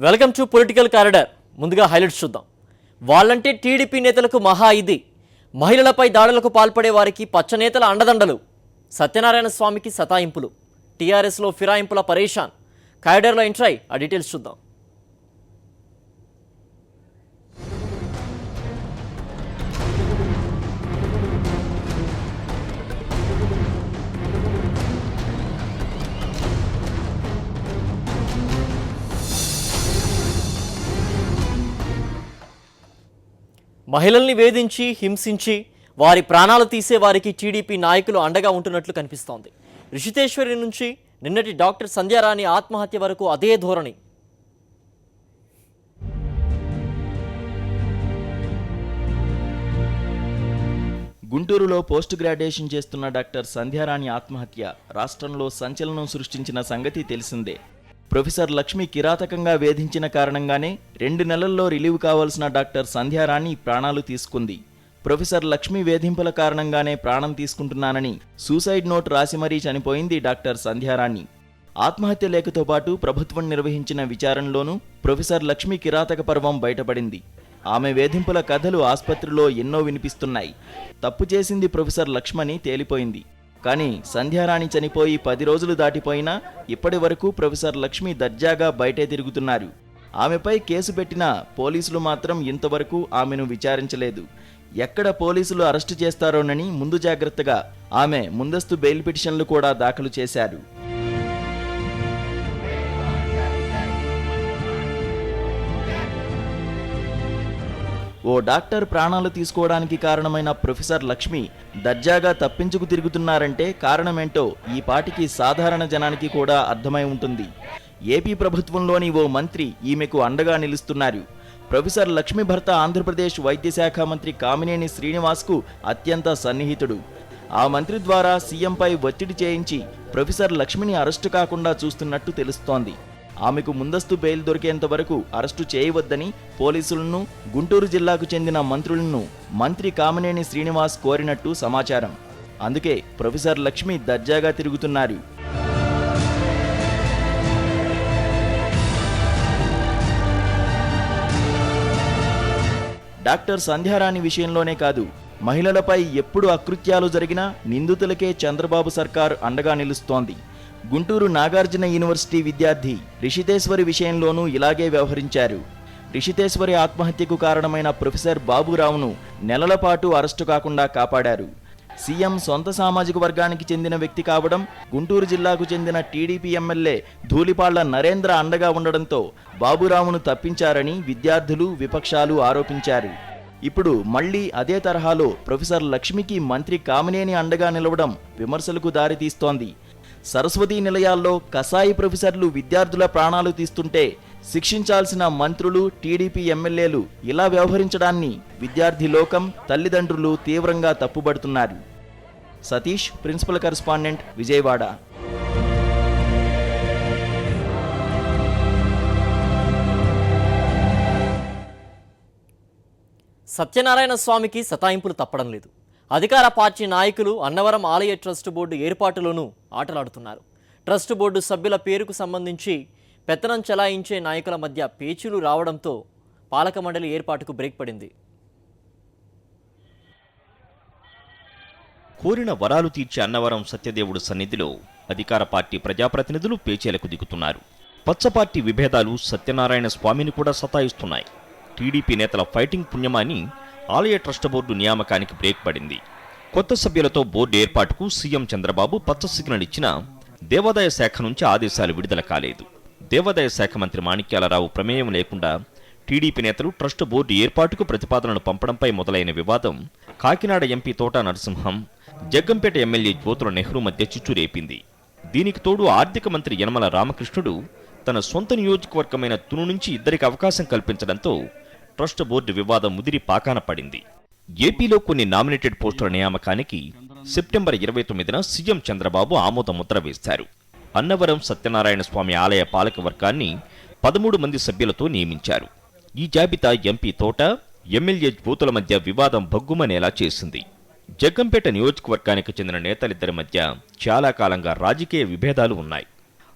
Welcome to political corridor. ముందుగా highlights చూద్దాం. వాళ్ళంటే టీడీపీ నేతలకు మహా ఇది. మహిళలపై దాడులకు పాల్పడే వారికి పచ్చనేతల అండదండలు. సత్యనారాయణ స్వామికి సతాయింపులు. టీఆర్ఎస్లో ఫిరాయింపుల పరేషాన్. కారిడార్లో ఎంట్రై ఆ డీటెయిల్స్ చూద్దాం. మహిళల్ని వేధించి హింసించి వారి ప్రాణాలు తీసే వారికి టీడీపీ నాయకులు అండగా ఉంటున్నట్లు కనిపిస్తోంది. రిషితేశ్వరి నుంచి నిన్నటి డాక్టర్ సంధ్యారాణి ఆత్మహత్య వరకు అదే ధోరణి. గుంటూరులో పోస్ట్ గ్రాడ్యుయేషన్ చేస్తున్న డాక్టర్ సంధ్యారాణి ఆత్మహత్య రాష్ట్రంలో సంచలనం సృష్టించిన సంగతి తెలిసిందే. ప్రొఫెసర్ లక్ష్మి కిరాతకంగా వేధించిన కారణంగానే 2 నెలల్లో రిలీవ్ కావాల్సిన డాక్టర్ సంధ్యారాణి ప్రాణాలు తీసుకుంది. ప్రొఫెసర్ లక్ష్మి వేధింపుల కారణంగానే ప్రాణం తీసుకుంటున్నానని సూసైడ్ నోట్ రాసి మరీ చనిపోయింది డాక్టర్ సంధ్యారాణి. ఆత్మహత్య లేఖతో పాటు ప్రభుత్వం నిర్వహించిన విచారణలోనూ ప్రొఫెసర్ లక్ష్మి కిరాతక పర్వం బయటపడింది. ఆమె వేధింపుల కథలు ఆసుపత్రిలో ఎన్నో వినిపిస్తున్నాయి. తప్పు చేసింది ప్రొఫెసర్ లక్ష్మని తేలిపోయింది. కానీ సంధ్యారాణి చనిపోయి 10 రోజులు దాటిపోయినా ఇప్పటి వరకు ప్రొఫెసర్ లక్ష్మి దర్జాగా బయటే తిరుగుతున్నారు. ఆమెపై కేసు పెట్టిన పోలీసులు మాత్రం ఇంతవరకు ఆమెను విచారించలేదు. ఎక్కడ పోలీసులు అరెస్టు చేస్తారోనని ముందు జాగ్రత్తగా ఆమె ముందస్తు బెయిల్ పిటిషన్లు కూడా దాఖలు చేశారు. ఓ డాక్టర్ ప్రాణాలు తీసుకోవడానికి కారణమైన ప్రొఫెసర్ లక్ష్మి దర్జాగా తప్పించుకు తిరుగుతున్నారంటే కారణమేంటో ఈ పాటికి సాధారణ జనానికి కూడా అర్థమై ఉంటుంది. ఏపీ ప్రభుత్వంలోని ఓ మంత్రి ఈమెకు అండగా నిలుస్తున్నారు. ప్రొఫెసర్ లక్ష్మి భర్త ఆంధ్రప్రదేశ్ వైద్యశాఖ మంత్రి కామినేని శ్రీనివాస్కు అత్యంత సన్నిహితుడు. ఆ మంత్రి ద్వారా సీఎంపై ఒత్తిడి చేయించి ప్రొఫెసర్ లక్ష్మిని అరెస్టు కాకుండా చూస్తున్నట్టు తెలుస్తోంది. ఆమెకు ముందస్తు బెయిల్ దొరికేంత వరకు అరెస్టు చేయవద్దని పోలీసులను, గుంటూరు జిల్లాకు చెందిన మంత్రులను మంత్రి కామినేని శ్రీనివాస్ కోరినట్టు సమాచారం. అందుకే ప్రొఫెసర్ లక్ష్మి దర్జాగా తిరుగుతున్నారు. డాక్టర్ సంధ్యారాణి విషయంలోనే కాదు, మహిళలపై ఎప్పుడు అకృత్యాలు జరిగినా నిందితులకే చంద్రబాబు సర్కార్ అండగా నిలుస్తోంది. గుంటూరు నాగార్జున యూనివర్సిటీ విద్యార్థి రిషితేశ్వరి విషయంలోనూ ఇలాగే వ్యవహరించారు. రిషితేశ్వరి ఆత్మహత్యకు కారణమైన ప్రొఫెసర్ బాబురావును నెలల పాటు అరెస్టు కాకుండా కాపాడారు. సీఎం సొంత సామాజిక వర్గానికి చెందిన వ్యక్తి కావడం, గుంటూరు జిల్లాకు చెందిన టీడీపీ ఎమ్మెల్యే ధూళిపాళ్ల నరేంద్ర అండగా ఉండడంతో బాబురావును తప్పించారని విద్యార్థులు, విపక్షాలు ఆరోపించారు. ఇప్పుడు మళ్లీ అదే తరహాలో ప్రొఫెసర్ లక్ష్మికి మంత్రి కామినేని అండగా నిలవడం విమర్శలకు దారితీస్తోంది. సరస్వతీ నిలయాల్లో కసాయి ప్రొఫెసర్లు విద్యార్థుల ప్రాణాలు తీస్తుంటే శిక్షించాల్సిన మంత్రులు, టీడీపీ ఎమ్మెల్యేలు ఇలా వ్యవహరించడాన్ని విద్యార్థి లోకం, తల్లిదండ్రులు తీవ్రంగా తప్పుబడుతున్నారు. Satish, principal correspondent, Vijayawada. సత్యనారాయణ స్వామికి సతాయింపులు తప్పడం లేదు. అధికార పార్టీ నాయకులు అన్నవరం ఆలయ ట్రస్ట్ బోర్డు ఏర్పాటులోనూ ఆటలాడుతున్నారు. ట్రస్ట్ బోర్డు సభ్యుల పేరుకు సంబంధించి పెత్తనం చెలాయించే నాయకుల మధ్య పేచీలు రావడంతో పాలక మండలి ఏర్పాటుకు బ్రేక్ పడింది. కోరిన వరాలు తీర్చే అన్నవరం సత్యదేవుడు సన్నిధిలో అధికార పార్టీ ప్రజాప్రతినిధులు పేచీలకు దిగుతున్నారు. పచ్చపార్టీ విభేదాలు సత్యనారాయణ స్వామిని కూడా సతాయిస్తున్నాయి. టీడీపీ నేతల ఫైటింగ్ పుణ్యమాని ఆలయ ట్రస్ట్ బోర్డు నియామకానికి బ్రేక్ పడింది. కొత్త సభ్యులతో బోర్డు ఏర్పాటుకు సీఎం చంద్రబాబు పచ్చ సిగ్నల్ ఇచ్చినా దేవాదాయ శాఖ నుంచి ఆదేశాలు విడుదల కాలేదు. దేవాదాయ శాఖ మంత్రి మాణిక్యాలరావు ప్రమేయం లేకుండా టీడీపీ నేతలు ట్రస్ట్ బోర్డు ఏర్పాటుకు ప్రతిపాదనలు పంపడంపై మొదలైన వివాదం కాకినాడ ఎంపీ తోటా నరసింహం, జగ్గంపేట ఎమ్మెల్యే జ్యోతుల నెహ్రూ మధ్య చిచ్చు రేపింది. దీనికి తోడు ఆర్థిక మంత్రి యనమల రామకృష్ణుడు తన సొంత నియోజకవర్గమైన తును నుంచి ఇద్దరికి అవకాశం కల్పించడంతో ట్రస్ట్ బోర్డు వివాదం ముదిరి పాకాన పడింది. ఏపీలో కొన్ని నామినేటెడ్ పోస్టుల నియామకానికి సెప్టెంబర్ 29న సీఎం చంద్రబాబు ఆమోద ముద్ర వేశారు. అన్నవరం సత్యనారాయణ స్వామి ఆలయ పాలక వర్గాన్ని 13 మంది సభ్యులతో నియమించారు. ఈ జాబితా ఎంపీ తోట, ఎమ్మెల్యే జ్యోతుల మధ్య వివాదం భగ్గుమనేలా చేసింది. జగ్గంపేట నియోజకవర్గానికి చెందిన నేతలిద్దరి మధ్య చాలా కాలంగా రాజకీయ విభేదాలు ఉన్నాయి.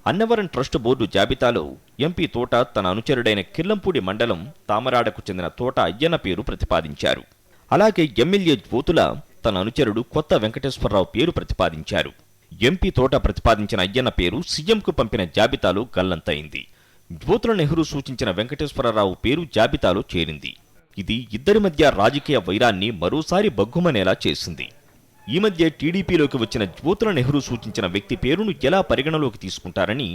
అన్నవరం ట్రస్ట్ బోర్డు జాబితాలో ఎంపీ తోట తన అనుచరుడైన కిర్లంపూడి మండలం తామరాడకు చెందిన తోట అయ్యన్న పేరు ప్రతిపాదించారు. అలాగే ఎమ్మెల్యే జ్యోతుల తన అనుచరుడు కొత్త వెంకటేశ్వరరావు పేరు ప్రతిపాదించారు. ఎంపీ తోట ప్రతిపాదించిన అయ్యన్న పేరు సీఎంకు పంపిన జాబితాలో గల్లంతైంది. జ్యోతుల నెహ్రూ సూచించిన వెంకటేశ్వరరావు పేరు జాబితాలో చేరింది. ఇది ఇద్దరి మధ్య రాజకీయ వైరాన్ని మరోసారి బగ్గుమనేలా చేసింది. ఈ మధ్య టీడీపీలోకి వచ్చిన జ్యోతుల నెహ్రూ సూచించిన వ్యక్తి పేరును ఎలా పరిగణలోకి తీసుకుంటారని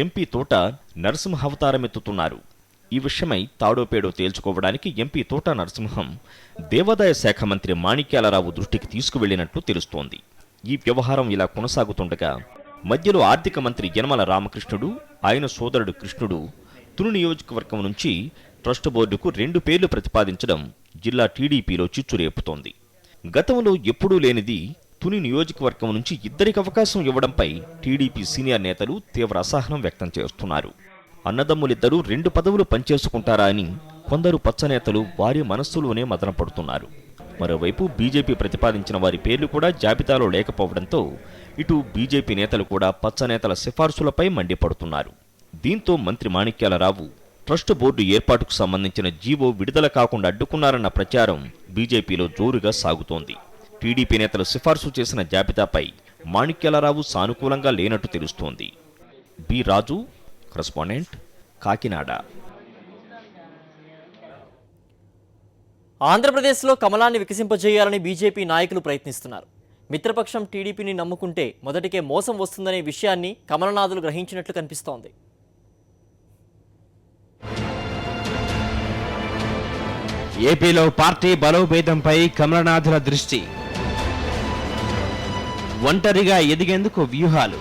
ఎంపీ తోట నరసింహావతారమెత్తుతున్నారు. ఈ విషయమై తాడోపేడో తేల్చుకోవడానికి ఎంపీ తోట నరసింహం దేవాదాయ శాఖ మంత్రి మాణిక్యాలరావు దృష్టికి తీసుకువెళ్లినట్లు తెలుస్తోంది. ఈ వ్యవహారం ఇలా కొనసాగుతుండగా మధ్యలో ఆర్థిక మంత్రి యనమల రామకృష్ణుడు, ఆయన సోదరుడు కృష్ణుడు తుని నియోజకవర్గం నుంచి ట్రస్ట్ బోర్డుకు 2 పేర్లు ప్రతిపాదించడం జిల్లా టీడీపీలో చిచ్చురేపుతోంది. గతంలో ఎప్పుడూ లేనిది తుని నియోజకవర్గం నుంచి ఇద్దరికి అవకాశం ఇవ్వడంపై టీడీపీ సీనియర్ నేతలు తీవ్ర అసహనం వ్యక్తం చేస్తున్నారు. అన్నదమ్ములిద్దరూ 2 పదవులు పనిచేసుకుంటారా అని కొందరు పచ్చనేతలు వారి మనస్సులోనే మదనపడుతున్నారు. మరోవైపు బీజేపీ ప్రతిపాదించిన వారి పేర్లు కూడా జాబితాలో లేకపోవడంతో ఇటు బీజేపీ నేతలు కూడా పచ్చనేతల సిఫార్సులపై మండిపడుతున్నారు. దీంతో మంత్రి మాణిక్యాలరావు ట్రస్ట్ బోర్డు ఏర్పాటుకు సంబంధించిన జీవో విడుదల కాకుండా అడ్డుకున్నారన్న ప్రచారం బీజేపీలో జోరుగా సాగుతోంది. టీడీపీ నేతలు సిఫార్సు చేసిన జాబితాపై మాణిక్యాలరావు సానుకూలంగా లేనట్టు తెలుస్తోంది. బి రాజు, కరెస్పాండెంట్, కాకినాడ. ఆంధ్రప్రదేశ్లో కమలాన్ని వికసింపజేయాలని బీజేపీ నాయకులు ప్రయత్నిస్తున్నారు. మిత్రపక్షం టీడీపీని నమ్ముకుంటే మొదటికే మోసం వస్తుందనే విషయాన్ని కమలనాథులు గ్రహించినట్లు కనిపిస్తోంది. ఏపీలో పార్టీ బలోపేతంపై కమలనాథుల దృష్టి. ఒంటరిగా ఎదిగేందుకు వ్యూహాలు.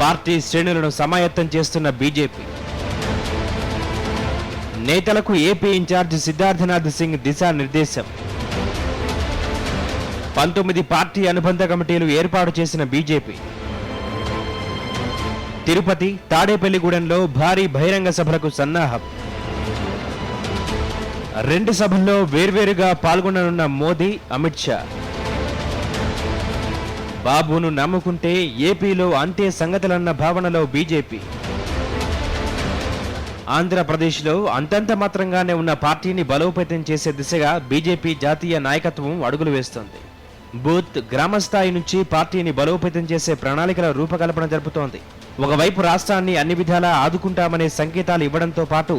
పార్టీ శ్రేణులను సమాయత్తం చేస్తున్న బీజేపీ. నేతలకు ఏపీ ఇన్ఛార్జ్ సిద్ధార్థనాథ్ సింగ్ దిశానిర్దేశం. 19 పార్టీ అనుబంధ కమిటీలు ఏర్పాటు చేసిన బీజేపీ. తిరుపతి, తాడేపల్లిగూడెంలో భారీ బహిరంగ సభలకు సన్నాహం. 2 సభల్లో వేర్వేరుగా పాల్గొననున్న మోదీ, అమిత్ షా. బాబును నమ్ముకుంటే ఏపీలో అంతే సంగతులన్న భావనలో బీజేపీ. ఆంధ్రప్రదేశ్లో అంతంత మాత్రంగానే ఉన్న పార్టీని బలోపేతం చేసే దిశగా బీజేపీ జాతీయ నాయకత్వం అడుగులు వేస్తోంది. బూత్, గ్రామస్థాయి నుంచి పార్టీని బలోపేతం చేసే ప్రణాళికల రూపకల్పన జరుపుతోంది. ఒకవైపు రాష్ట్రాన్ని అన్ని విధాలా ఆదుకుంటామనే సంకేతాలు ఇవ్వడంతో పాటు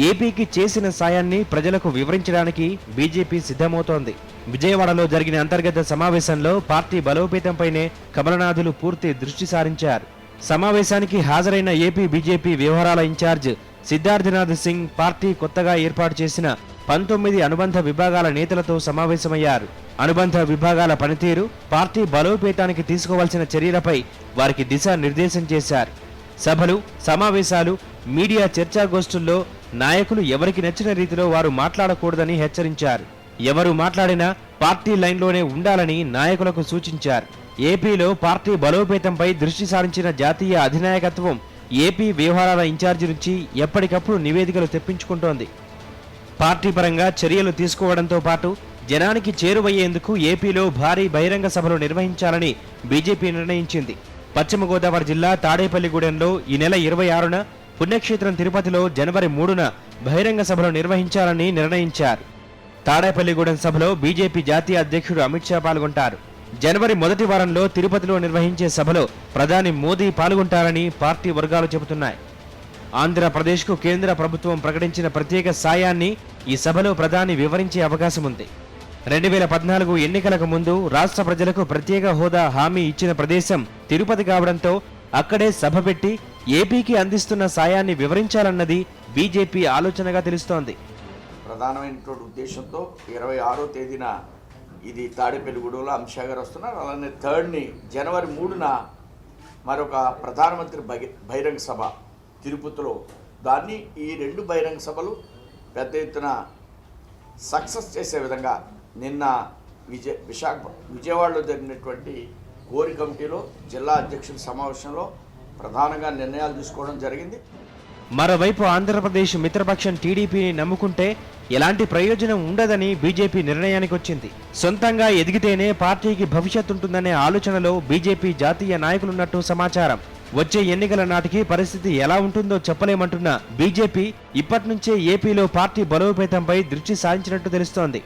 ఏపీకి చేసిన సాయాన్ని ప్రజలకు వివరించడానికి బీజేపీ సిద్ధమవుతోంది. విజయవాడలో జరిగిన అంతర్గత సమావేశంలో పార్టీ బలోపేతంపైనే కమలనాథులు పూర్తి దృష్టి సారించారు. సమావేశానికి హాజరైన ఏపీ బీజేపీ వ్యవహారాల ఇన్ఛార్జ్ సిద్ధార్థనాథ్ సింగ్ పార్టీ కొత్తగా ఏర్పాటు చేసిన 19 అనుబంధ విభాగాల నేతలతో సమావేశమయ్యారు. అనుబంధ విభాగాల పనితీరు, పార్టీ బలోపేతానికి తీసుకోవాల్సిన చర్యలపై వారికి దిశానిర్దేశం చేశారు. సభలు, సమావేశాలు, మీడియా చర్చాగోష్ఠుల్లో నాయకులు ఎవరికి నచ్చిన రీతిలో వారు మాట్లాడకూడదని హెచ్చరించారు. ఎవరు మాట్లాడినా పార్టీ లైన్లోనే ఉండాలని నాయకులకు సూచించారు. ఏపీలో పార్టీ బలోపేతంపై దృష్టి సారించిన జాతీయ అధినాయకత్వం ఏపీ వ్యవహారాల ఇన్ఛార్జి నుంచి ఎప్పటికప్పుడు నివేదికలు తెప్పించుకుంటోంది. పార్టీ పరంగా చర్యలు తీసుకోవడంతో పాటు జనానికి చేరువయ్యేందుకు ఏపీలో భారీ బహిరంగ సభలు నిర్వహించాలని బీజేపీ నిర్ణయించింది. పశ్చిమ గోదావరి జిల్లా తాడేపల్లిగూడెంలో ఈ నెల 26న, పుణ్యక్షేత్రం తిరుపతిలో జనవరి 3న బహిరంగ సభలు నిర్వహించాలని నిర్ణయించారు. తాడేపల్లిగూడెం సభలో బీజేపీ జాతీయ అధ్యక్షుడు అమిత్ షా పాల్గొంటారు. జనవరి మొదటి వారంలో తిరుపతిలో నిర్వహించే సభలో ప్రధాని మోదీ పాల్గొంటారని పార్టీ వర్గాలు చెబుతున్నాయి. ఆంధ్రప్రదేశ్కు కేంద్ర ప్రభుత్వం ప్రకటించిన ప్రత్యేక సాయాన్ని ఈ సభలో ప్రధాని వివరించే అవకాశం ఉంది. 2014 ఎన్నికలకు ముందు రాష్ట్ర ప్రజలకు ప్రత్యేక హోదా హామీ ఇచ్చిన ప్రదేశం తిరుపతి కావడంతో అక్కడే సభ పెట్టి ఏపీకి అందిస్తున్న సాయాన్ని వివరించాలన్నది బీజేపీ ఆలోచనగా తెలుస్తోంది. ప్రధానమైనటువంటి ఉద్దేశంతో 26వ తేదీన ఇది తాడేపల్లిగూడెంలో అమిత్ షా గారు వస్తున్నారు. అలానే 3rd జనవరి 3న మరొక ప్రధానమంత్రి బహిరంగ సభ తిరుపతిలో. దాన్ని ఈ 2 బహిరంగ సభలు పెద్ద ఎత్తున సక్సెస్ చేసే విధంగా నిన్న విజయవాడలో జరిగినటువంటి కోర్ కమిటీలో జిల్లా అధ్యక్షుల సమావేశంలో ప్రధానంగా నిర్ణయాలు తీసుకోవడం జరిగింది. మరోవైపు ఆంధ్రప్రదేశ్ మిత్రపక్షం టీడీపీని నమ్ముకుంటే ఎలాంటి ప్రయోజనం ఉండదని బీజేపీ నిర్ణయానికి వచ్చింది. సొంతంగా ఎదిగితేనే పార్టీకి భవిష్యత్తు ఉంటుందనే ఆలోచనలో బీజేపీ జాతీయ నాయకులున్నట్టు సమాచారం. వచ్చే ఎన్నికల నాటికి పరిస్థితి ఎలా ఉంటుందో చెప్పలేమంటున్న బీజేపీ ఇప్పటినుంచే ఏపీలో పార్టీ బలోపేతంపై దృష్టి సారించినట్టు తెలుస్తోంది.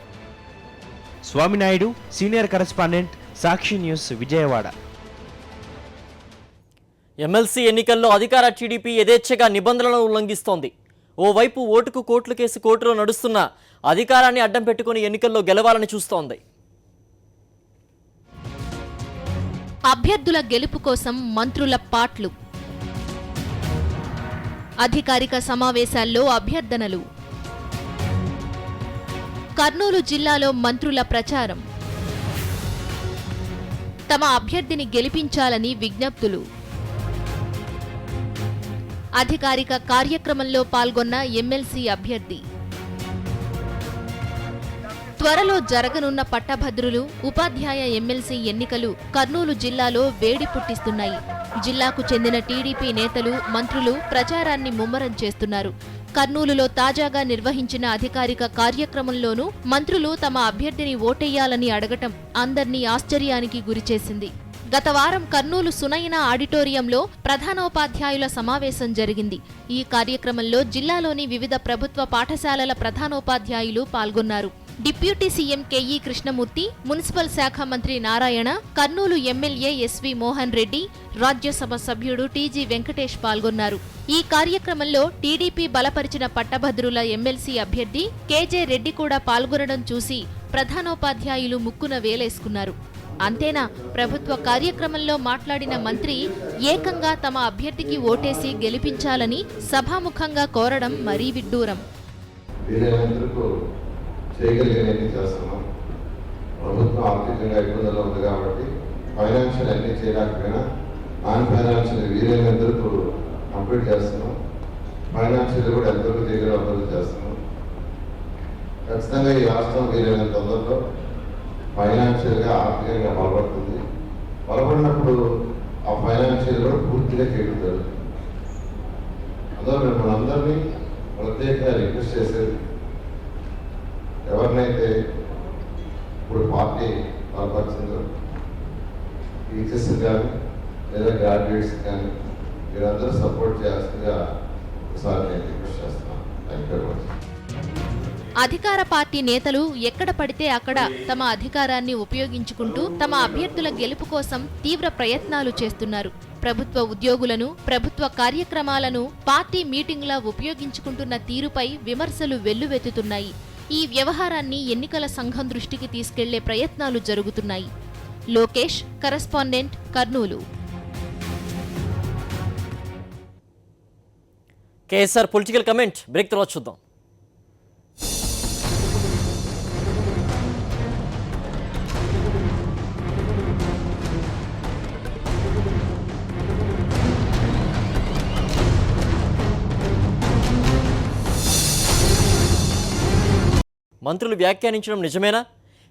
స్వామినాయుడు, సీనియర్ కరెస్పాండెంట్, సాక్షి న్యూస్, విజయవాడ. ఎమ్మెల్సీ ఎన్నికల్లో అధికార టీడీపీ యథేచ్ఛగా నిబంధనలను ఉల్లంఘిస్తోంది. ఓవైపు ఓటుకు కోట్ల కేసు కోర్టులో నడుస్తున్న అధికారాన్ని అడ్డం పెట్టుకుని ఎన్నికల్లో గెలవాలని చూస్తోంది. అభ్యర్థుల గెలుపు కోసం మంత్రుల పాట్లు, అధికారిక సమావేశాల్లో అభ్యర్థనలు, కర్నూలు జిల్లాలో మంత్రుల ప్రచారం, తమ అభ్యర్థిని గెలిపించాలని విజ్ఞప్తులు. అధికారిక కార్యక్రమంలో పాల్గొన్న ఎమ్మెల్సీ అభ్యర్థి. త్వరలో జరగనున్న పట్టభద్రులు, ఉపాధ్యాయ ఎమ్మెల్సీ ఎన్నికలు కర్నూలు జిల్లాలో వేడి పుట్టిస్తున్నాయి. జిల్లాకు చెందిన టీడీపీ నేతలు, మంత్రులు ప్రచారాన్ని ముమ్మరం చేస్తున్నారు. కర్నూలులో తాజాగా నిర్వహించిన అధికారిక కార్యక్రమంలోనూ మంత్రులు తమ అభ్యర్థిని ఓటెయ్యాలని అడగటం అందర్నీ ఆశ్చర్యానికి గురిచేసింది. గత వారం కర్నూలు సునయన ఆడిటోరియంలో ప్రధానోపాధ్యాయుల సమావేశం జరిగింది. ఈ కార్యక్రమంలో జిల్లాలోని వివిధ ప్రభుత్వ పాఠశాలల ప్రధానోపాధ్యాయులు పాల్గొన్నారు. Deputy CM KE Krishnamurthy, municipal శాఖ మంత్రి నారాయణ, కర్నూలు ఎమ్మెల్యే ఎస్వి మోహన్ రెడ్డి, రాజ్యసభ సభ్యుడు టీజీ వెంకటేష్ పాల్గొన్నారు. ఈ కార్యక్రమంలో టీడీపీ బలపరిచిన పట్టభద్రుల ఎమ్మెల్సీ అభ్యర్థి కేజే రెడ్డి కూడా పాల్గొనడం చూసి ప్రధానోపాధ్యాయులు ముక్కున వేలేసుకున్నారు. అంతేనా, ప్రభుత్వ కార్యక్రమంలో మాట్లాడిన మంత్రి ఏకంగా తమ అభ్యర్థికి ఓటేసి గెలిపించాలని సభాముఖంగా కోరడం మరీ విడ్డూరం. చేయగలిగినవి చేస్తున్నాం. ప్రభుత్వం ఆర్థికంగా ఇబ్బందులు ఉంది కాబట్టి ఫైనాన్షియల్ అన్నీ చేయలేకపోయినా నాన్ ఫైనాన్షియల్ వీలైనందుకు కంప్లీట్ చేస్తున్నాం. ఫైనాన్షియల్ కూడా ఎంతవరకు చేయగల అందరూ చేస్తున్నాం. ఖచ్చితంగా ఈ రాష్ట్రం వీలైనంత తొందరలో ఫైనాన్షియల్గా ఆర్థికంగా బలపడుతుంది. బలపడినప్పుడు ఆ ఫైనాన్షియల్ కూడా పూర్తిగా చేరుతారు. అందులో మేము మనందరినీ ప్రత్యేకంగా రిక్వెస్ట్ చేసేది, ఎవరినైతే ఇప్పుడు పార్టీ బలపరిచిందో టీచర్స్ కానీ లేదా గ్రాడ్యుయేట్స్ కానీ మీరందరూ సపోర్ట్ చేయాల్సిందిగా ఒకసారి నేను రిక్వెస్ట్ చేస్తున్నాను. Thank you very much. అధికార పార్టీ నేతలు ఎక్కడ పడితే అక్కడ తమ అధికారాన్ని ఉపయోగించుకుంటూ తమ అభ్యర్థుల గెలుపు కోసం తీవ్ర ప్రయత్నాలు చేస్తున్నారు. ప్రభుత్వ ఉద్యోగులను, ప్రభుత్వ కార్యక్రమాలను పార్టీ మీటింగ్లా ఉపయోగించుకుంటున్న తీరుపై విమర్శలు వెల్లువెత్తుతున్నాయి. ఈ వ్యవహారాన్ని ఎన్నికల సంఘం దృష్టికి తీసుకెళ్లే ప్రయత్నాలు జరుగుతున్నాయి. Lokesh, correspondent, Kurnool. KSR political comment break తర్వాత చూద్దాం. మంత్రులు వ్యాఖ్యానించడం నిజమేనా?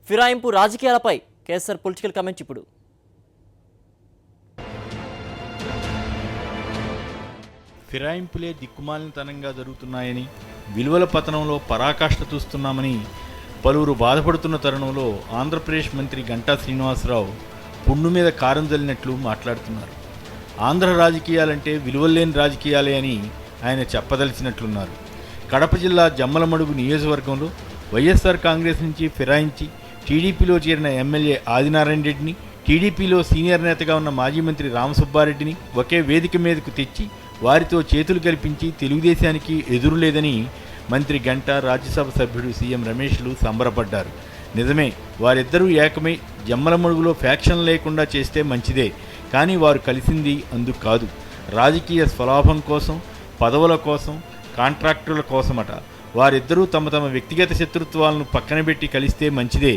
ఫిరాయింపు రాజకీయాలపై కేఎస్ఆర్ పొలిటికల్ కమెంట్ ఇప్పుడు. ఫిరాయింపులే దిక్కుమాలినతనంగా జరుగుతున్నాయని, విలువల పతనంలో పరాకాష్ఠ చూస్తున్నామని పలువురు బాధపడుతున్న తరుణంలో ఆంధ్రప్రదేశ్ మంత్రి గంటా శ్రీనివాసరావు పుండు మీద కారం జల్లినట్లు మాట్లాడుతున్నారు. ఆంధ్ర రాజకీయాలంటే విలువలేని రాజకీయాలే అని ఆయన చెప్పదలిచినట్లున్నారు. కడప జిల్లా జమ్మలమడుగు నియోజకవర్గంలో వైఎస్ఆర్ కాంగ్రెస్ నుంచి ఫిరాయించి టీడీపీలో చేరిన ఎమ్మెల్యే ఆదినారాయణ రెడ్డిని, టీడీపీలో సీనియర్ నేతగా ఉన్న మాజీ మంత్రి రామసుబ్బారెడ్డిని ఒకే వేదిక మీదకు తెచ్చి వారితో చేతులు కల్పించి తెలుగుదేశానికి ఎదురులేదని మంత్రి గంటా, రాజ్యసభ సభ్యుడు సీఎం రమేష్లు సంబరపడ్డారు. నిజమే, వారిద్దరూ ఏకమై జమ్మలమడుగులో ఫ్యాక్షన్ లేకుండా చేస్తే మంచిదే. కానీ వారు కలిసింది అందుకు కాదు, రాజకీయ స్వలాభం కోసం, పదవుల కోసం, కాంట్రాక్టుల కోసమట. వారిద్దరూ తమ తమ వ్యక్తిగత శత్రుత్వాలను పక్కనబెట్టి కలిస్తే మంచిదే.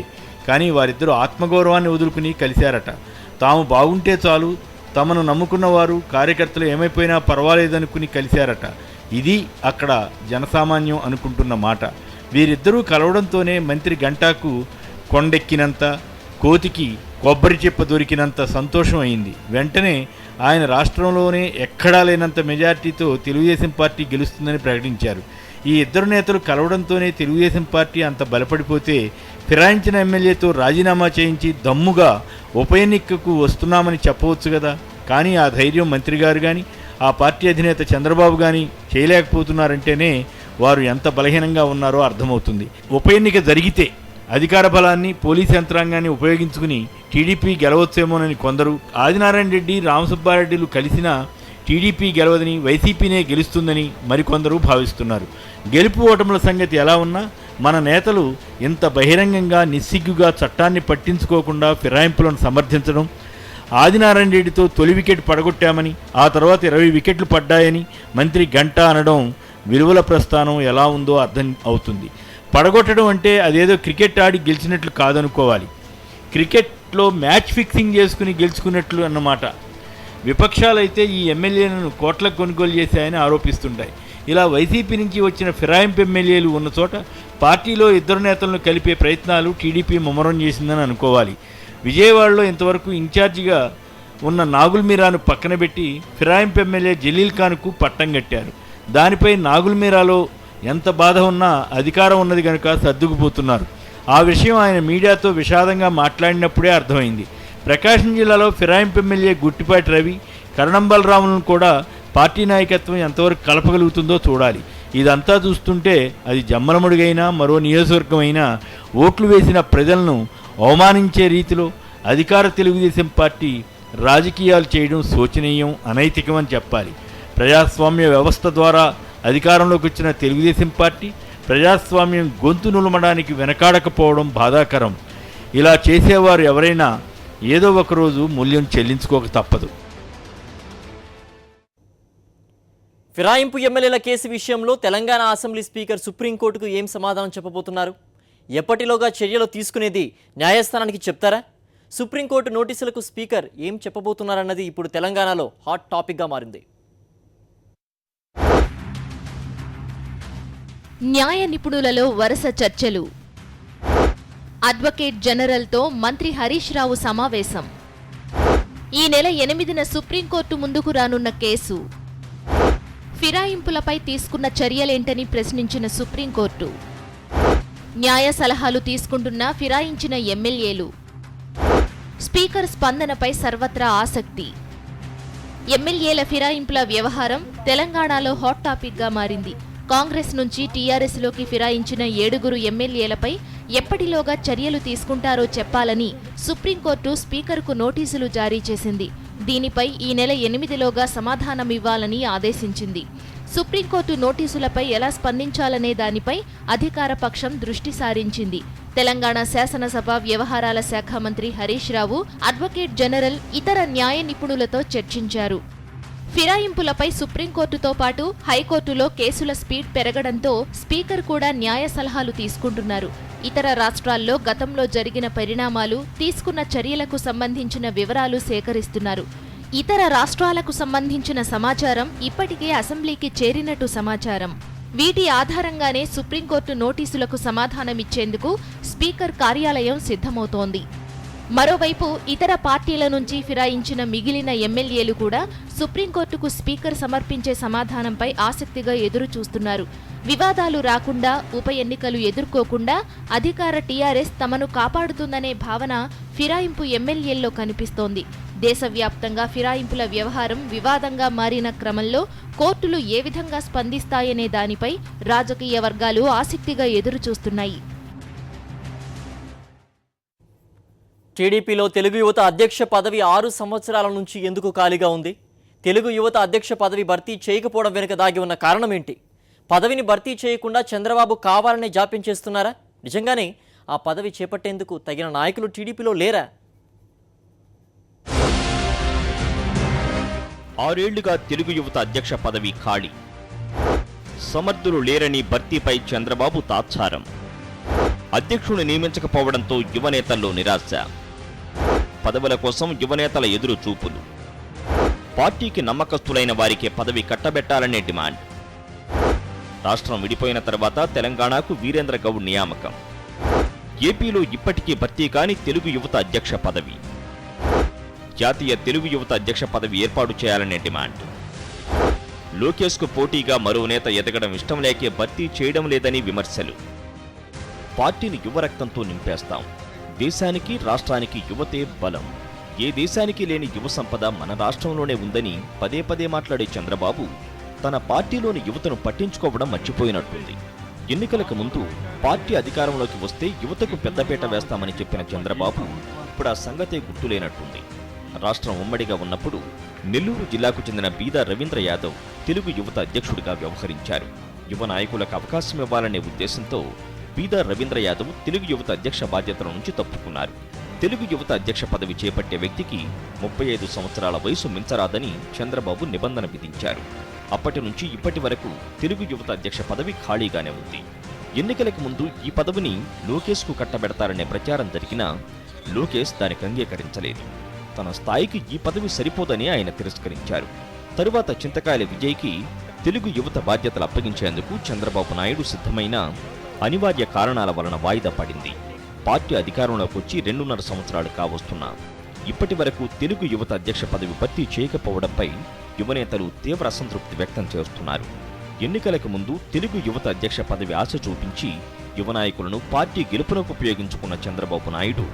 కానీ వారిద్దరూ ఆత్మగౌరవాన్ని వదులుకుని కలిశారట. తాము బాగుంటే చాలు, తమను నమ్ముకున్నవారు, కార్యకర్తలు ఏమైపోయినా పర్వాలేదనుకుని కలిశారట. ఇది అక్కడ జనసామాన్యం అనుకుంటున్న మాట. వీరిద్దరూ కలవడంతోనే మంత్రి గంటాకు కొండెక్కినంత, కోతికి కొబ్బరి చిప్ప దొరికినంత సంతోషం అయింది. వెంటనే ఆయన రాష్ట్రంలోనే ఎక్కడా లేనంత మెజార్టీతో తెలుగుదేశం పార్టీ గెలుస్తుందని ప్రకటించారు. ఈ ఇద్దరు నేతలు కలవడంతోనే తెలుగుదేశం పార్టీ అంత బలపడిపోతే ఫిరాయించిన ఎమ్మెల్యేతో రాజీనామా చేయించి దమ్ముగా ఉప ఎన్నికకు వస్తున్నామని చెప్పవచ్చు కదా. కానీ ఆ ధైర్యం మంత్రి గారు కానీ ఆ పార్టీ అధినేత చంద్రబాబు కానీ చేయలేకపోతున్నారంటేనే వారు ఎంత బలహీనంగా ఉన్నారో అర్థమవుతుంది. ఉప ఎన్నిక జరిగితే అధికార బలాన్ని పోలీసు యంత్రాంగాన్ని ఉపయోగించుకుని టీడీపీ గెలవచ్చేమోనని కొందరు, ఆదినారాయణ రెడ్డి రామసుబ్బారెడ్డిలు కలిసినా టీడీపీ గెలవదని వైసీపీనే గెలుస్తుందని మరికొందరు భావిస్తున్నారు. గెలుపు ఓటముల సంగతి ఎలా ఉన్నా మన నేతలు ఇంత బహిరంగంగా నిస్సిగ్గుగా చట్టాన్ని పట్టించుకోకుండా ఫిరాయింపులను సమర్థించడం, ఆదినారాయణ రెడ్డితో తొలి వికెట్ పడగొట్టామని ఆ తర్వాత 20 వికెట్లు పడ్డాయని మంత్రి గంటా అనడం విలువల ప్రస్థానం ఎలా ఉందో అర్థం అవుతుంది. పడగొట్టడం అంటే అదేదో క్రికెట్ ఆడి గెలిచినట్లు కాదనుకోవాలి. క్రికెట్లో మ్యాచ్ ఫిక్సింగ్ చేసుకుని గెలుచుకున్నట్లు అన్నమాట. విపక్షాలైతే ఈ ఎమ్మెల్యేలను కోట్లకు కొనుగోలు చేశాయని ఆరోపిస్తుంటాయి. ఇలా వైసీపీ నుంచి వచ్చిన ఫిరాయింపు ఎమ్మెల్యేలు ఉన్న చోట పార్టీలో ఇద్దరు నేతలను కలిపే ప్రయత్నాలు టీడీపీ ముమ్మరం చేసిందని అనుకోవాలి. విజయవాడలో ఇంతవరకు ఇన్ఛార్జిగా ఉన్న నాగుల్ మీరాను పక్కన పెట్టి ఫిరాయింపు ఎమ్మెల్యే జలీల్ ఖాన్కు పట్టం కట్టారు. దానిపై నాగుల్ మీరాలో ఎంత బాధ ఉన్నా అధికారం ఉన్నది కనుక సర్దుకుపోతున్నారు. ఆ విషయం ఆయన మీడియాతో విషాదంగా మాట్లాడినప్పుడే అర్థమైంది. ప్రకాశం జిల్లాలో ఫిరాయింపు ఎమ్మెల్యే గుట్టిపాటి రవి, కరణంబలరాములను కూడా పార్టీ నాయకత్వం ఎంతవరకు కలపగలుగుతుందో చూడాలి. ఇదంతా చూస్తుంటే అది జమ్మలమడుగైనా మరో నియోజకవర్గం అయినా ఓట్లు వేసిన ప్రజలను అవమానించే రీతిలో అధికార తెలుగుదేశం పార్టీ రాజకీయాలు చేయడం శోచనీయం, అనైతికమని చెప్పాలి. ప్రజాస్వామ్య వ్యవస్థ ద్వారా అధికారంలోకి వచ్చిన తెలుగుదేశం పార్టీ ప్రజాస్వామ్యం గొంతు నులమడానికి వెనకాడకపోవడం బాధాకరం. ఇలా చేసేవారు ఎవరైనా ఏదో ఒకరోజు మూల్యం చెల్లించుకోక తప్పదు. ఫిరాయింపు ఎమ్మెల్యేల కేసు విషయంలో తెలంగాణ అసెంబ్లీ స్పీకర్ సుప్రీంకోర్టుకు ఏం సమాధానం చెప్పబోతున్నారు? ఎప్పటిలోగా చర్యలు తీసుకునేది న్యాయస్థానానికి చెప్తారా? సుప్రీంకోర్టు నోటీసులకు స్పీకర్ ఏం చెప్పబోతున్నారన్నది ఇప్పుడు తెలంగాణలో హాట్ టాపిక్గా మారింది. న్యాయ నిపుణులలో వరుస చర్చలు. అడ్వకేట్ జనరల్తో మంత్రి హరీష్ రావు సమావేశం. ఈ నెల 8న సుప్రీంకోర్టు ముందుకు రానున్న కేసు. ఫిరాయింపులపై తీసుకున్న చర్యలేంటని ప్రశ్నించిన సుప్రీంకోర్టు. న్యాయ సలహాలు తీసుకుంటున్న ఫిరాయించిన ఎమ్మెల్యేలు. స్పీకర్ స్పందనపై సర్వత్రా ఆసక్తి. ఎమ్మెల్యేల ఫిరాయింపుల వ్యవహారం తెలంగాణలో హాట్ టాపిక్గా మారింది. కాంగ్రెస్ నుంచి టీఆర్ఎస్లోకి ఫిరాయించిన 7 ఎమ్మెల్యేలపై ఎప్పటిలోగా చర్యలు తీసుకుంటారో చెప్పాలని సుప్రీంకోర్టు స్పీకర్కు నోటీసులు జారీ చేసింది. దీనిపై ఈ నెల 8లోగా సమాధానమివ్వాలని ఆదేశించింది. సుప్రీంకోర్టు నోటీసులపై ఎలా స్పందించాలనే దానిపై అధికార పక్షం దృష్టి సారించింది. తెలంగాణ శాసనసభ వ్యవహారాల శాఖ మంత్రి హరీష్ రావు, అడ్వకేట్ జనరల్, ఇతర న్యాయ నిపుణులతో చర్చించారు. ఫిరాయింపులపై సుప్రీంకోర్టుతో పాటు హైకోర్టులో కేసుల స్పీడ్ పెరగడంతో స్పీకర్ కూడా న్యాయ సలహాలు తీసుకుంటున్నారు. ఇతర రాష్ట్రాల్లో గతంలో జరిగిన పరిణామాలు, తీసుకున్న చర్యలకు సంబంధించిన వివరాలు సేకరిస్తున్నారు. ఇతర రాష్ట్రాలకు సంబంధించిన సమాచారం ఇప్పటికే అసెంబ్లీకి చేరినట్టు సమాచారం. వీటి ఆధారంగానే సుప్రీంకోర్టు నోటీసులకు సమాధానమిచ్చేందుకు స్పీకర్ కార్యాలయం సిద్ధమవుతోంది. మరోవైపు ఇతర పార్టీల నుంచి ఫిరాయించిన మిగిలిన ఎమ్మెల్యేలు కూడా సుప్రీంకోర్టుకు స్పీకర్ సమర్పించే సమాధానంపై ఆసక్తిగా ఎదురు చూస్తున్నారు. వివాదాలు రాకుండా, ఉప ఎన్నికలు ఎదుర్కోకుండా అధికార టీఆర్ఎస్ తమను కాపాడుతుందనే భావన ఫిరాయింపు ఎమ్మెల్యేల్లో కనిపిస్తోంది. దేశవ్యాప్తంగా ఫిరాయింపుల వ్యవహారం వివాదంగా మారిన క్రమంలో కోర్టులు ఏ విధంగా స్పందిస్తాయనే దానిపై రాజకీయ వర్గాలు ఆసక్తిగా ఎదురు చూస్తున్నాయి. టీడీపీలో తెలుగు యువత అధ్యక్ష పదవి 6 సంవత్సరాల నుంచి ఎందుకు ఖాళీగా ఉంది? తెలుగు యువత అధ్యక్ష పదవి భర్తీ చేయకపోవడం వెనుక దాగి ఉన్న కారణం ఏంటి? పదవిని భర్తీ చేయకుండా చంద్రబాబు కావాలనే జాప్యం చేస్తున్నారా? నిజంగానే ఆ పదవి చేపట్టేందుకు తగిన నాయకులు టీడీపీలో లేరా? 6 ఏళ్లుగా తెలుగు యువత అధ్యక్ష పదవి ఖాళీ. సమర్థులు లేరని భర్తీపై చంద్రబాబు తాత్సారం. అధ్యక్షుడు నియమించకపోవడంతో యువనేతల్లో నిరాశ. పదవుల కోసం యువనేతల ఎదురు చూపులు. పార్టీకి నమ్మకస్తులైన వారికే పదవి కట్టబెట్టాలనే డిమాండ్. రాష్ట్రం విడిపోయిన తర్వాత తెలంగాణకు వీరేంద్ర గౌడ్ నియామకం. ఏపీలో ఇప్పటికీ భర్తీ కాని తెలుగు యువత అధ్యక్ష పదవి. జాతీయ తెలుగు యువత అధ్యక్ష పదవి ఏర్పాటు చేయాలనే డిమాండ్. లోకేష్కు పోటీగా మరో నేత ఎదగడం ఇష్టం లేకే భర్తీ చేయడం లేదని విమర్శలు. పార్టీని యువరక్తంతో నింపేస్తాం. దేశానికి రాష్ట్రానికి యువతే బలం. ఏ దేశానికి లేని యువ సంపద మన రాష్ట్రంలోనే ఉందని పదే పదే మాట్లాడే చంద్రబాబు తన పార్టీలోని యువతను పట్టించుకోవడం మర్చిపోయినట్టుంది. ఎన్నికలకు ముందు పార్టీ అధికారంలోకి వస్తే యువతకు పెద్దపీట వేస్తామని చెప్పిన చంద్రబాబు ఇప్పుడు ఆ సంగతే గుర్తులేనట్టుంది. రాష్ట్రం ఉమ్మడిగా ఉన్నప్పుడు నెల్లూరు జిల్లాకు చెందిన బీదా రవీంద్ర యాదవ్ తెలుగు యువత అధ్యక్షుడిగా వ్యవహరించారు. యువ నాయకులకు అవకాశం ఇవ్వాలనే ఉద్దేశంతో బీదా రవీంద్ర యాదవ్ తెలుగు యువత అధ్యక్ష బాధ్యతల నుంచి తప్పుకున్నారు. తెలుగు యువత అధ్యక్ష పదవి చేపట్టే వ్యక్తికి 35 సంవత్సరాల వయసు మించరాదని చంద్రబాబు నిబంధన విధించారు. అప్పటి నుంచి ఇప్పటి వరకు తెలుగు యువత అధ్యక్ష పదవి ఖాళీగానే ఉంది. ఎన్నికలకు ముందు ఈ పదవిని లోకేష్కు కట్టబెడతారనే ప్రచారం జరిగినా లోకేష్ దానికి అంగీకరించలేదు. తన స్థాయికి ఈ పదవి సరిపోదని ఆయన తిరస్కరించారు. తరువాత చింతకాయల విజయ్కి తెలుగు యువత బాధ్యతలు అప్పగించేందుకు చంద్రబాబు నాయుడు సిద్ధమైన అనివార్య కారణాల వలన వాయిదా పడింది. పార్టీ అధికారంలోకి వచ్చి 2.5 సంవత్సరాలు కావస్తున్నా ఇప్పటి వరకు తెలుగు యువత అధ్యక్ష పదవి భర్తీ చేయకపోవడంపై యువనేతలు తీవ్ర అసంతృప్తి వ్యక్తం చేస్తున్నారు. ఎన్నికలకు ముందు తెలుగు యువత అధ్యక్ష పదవి ఆశ చూపించి యువ నాయకులను పార్టీ గెలుపునకు ఉపయోగించుకున్న చంద్రబాబు నాయుడు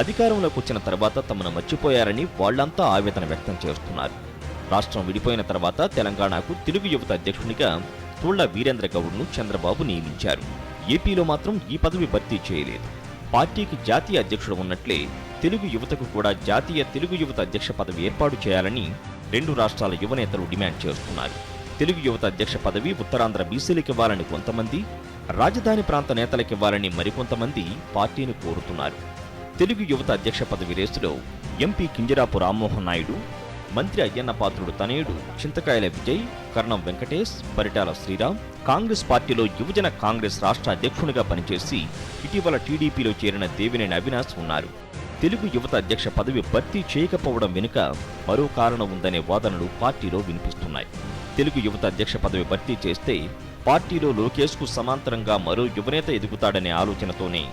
అధికారంలోకి వచ్చిన తర్వాత తమను మర్చిపోయారని వాళ్లంతా ఆవేదన వ్యక్తం చేస్తున్నారు. రాష్ట్రం విడిపోయిన తర్వాత తెలంగాణకు తెలుగు యువత అధ్యక్షునిగా తుళ్ల వీరేంద్ర గౌడ్ను చంద్రబాబు నియమించారు. ఏపీలో మాత్రం ఈ పదవి భర్తీ చేయలేదు. పార్టీకి జాతీయ అధ్యక్షుడు ఉన్నట్లే తెలుగు యువతకు కూడా జాతీయ తెలుగు యువత అధ్యక్ష పదవి ఏర్పాటు చేయాలని 2 రాష్ట్రాల యువనేతలు డిమాండ్ చేస్తున్నారు. తెలుగు యువత అధ్యక్ష పదవి ఉత్తరాంధ్ర బీసీలకు ఇవ్వాలని కొంతమంది, రాజధాని ప్రాంత నేతలకివ్వాలని మరికొంతమంది పార్టీని కోరుతున్నారు. తెలుగు యువత అధ్యక్ష పదవి రేసులో ఎంపీ కింజరాపు రామ్మోహన్ నాయుడు, మంత్రి అయ్యన్న పాత్రుడు తనయుడు చింతకాయల విజయ్, కర్ణం వెంకటేష్, పరిటాల శ్రీరామ్, కాంగ్రెస్ పార్టీలో యువజన కాంగ్రెస్ రాష్ట్ర అధ్యక్షునిగా పనిచేసి ఇటీవల టీడీపీలో చేరిన దేవినేని అవినాష్ ఉన్నారు. తెలుగు యువత అధ్యక్ష పదవి భర్తీ చేయకపోవడం వెనుక మరో కారణం ఉందనే వాదనలు పార్టీలో వినిపిస్తున్నాయి. తెలుగు యువత అధ్యక్ష పదవి భర్తీ చేస్తే పార్టీలో లోకేష్కు సమాంతరంగా మరో యువనేత ఎదుగుతాడనే ఆలోచనతోనే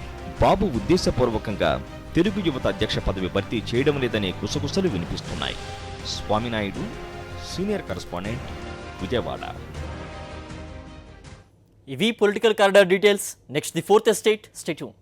బాబు ఉద్దేశపూర్వకంగా తెలుగు యువత అధ్యక్ష పదవి భర్తీ చేయడం లేదనే గుసగుసలు వినిపిస్తున్నాయి. Swaminaidu, senior correspondent, Vijayawada. ఇవి political corridor details. Next the 4th estate. Stay tune.